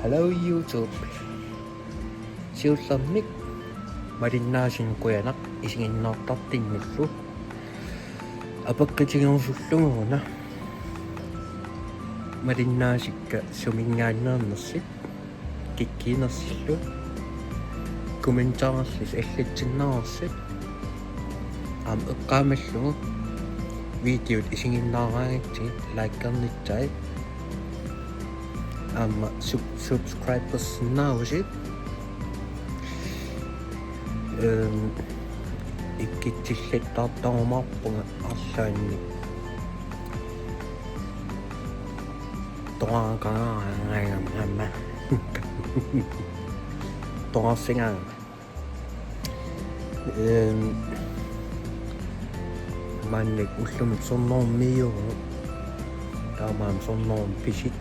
Hello YouTube. Siusamnik marinasin kuyanak isinginnaaqtartinngullu apakkatigersulluguuna marinaasikka sumingaanneernersit kikkiinersillu kommentaarerlis аллатсиннаарерсит эққаамаллугу видеот исигиннаараагитси лайккернитсай subscribers наавсит иккитсиллаттаартарумаарпунга арлаанни тоаакаагаамма тоасингаа манник уллумит сорнормиугу таамаам сорнорм писит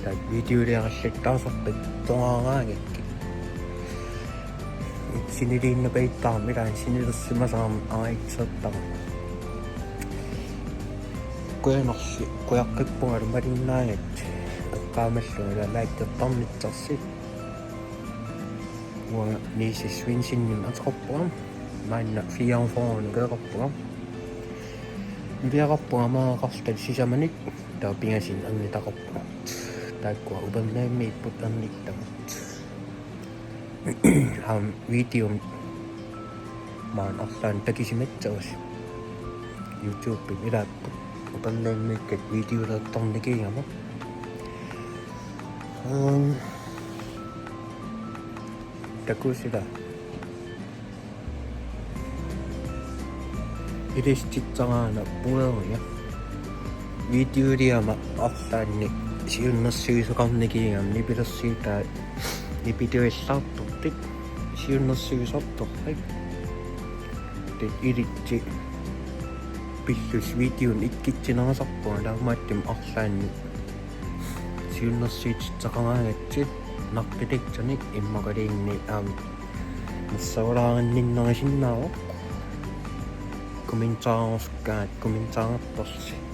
так видеолиараллаттаасарпит тоаагаагакки синилииннапаиттаармилаан синилерсимасаам аитсаттара куянерси куяққиппунгалу малиннаагат эққаамаллугала лайктертарнитсарсит уа нисисвинсинним атеқарпугам маанна фиаанфоон кеэқарпугам нилиақарпуга маақарлтал сисаманик таа пингасин аннитақарпуга тааккуа убаннааммииппут анниттамут видео маан арлаан такисиматсагас YouTube илааппут убаннааммииккат видеолааттарникигама такусила илиститсараана пуерия видеолиама арлаанни сиуннерсигисоқарникигам нипилерсиитаа нипидуиллаартортик сиуннерсигисартортик тит илитси пиллус видеон иккитсинерасарпуга лаумааттим арлаанни сиуннерсиитсақараагатсит нарпиликсаник иммакалиинни массавалааринниннерисиннаавоқ комментаарскаат комментаарпарси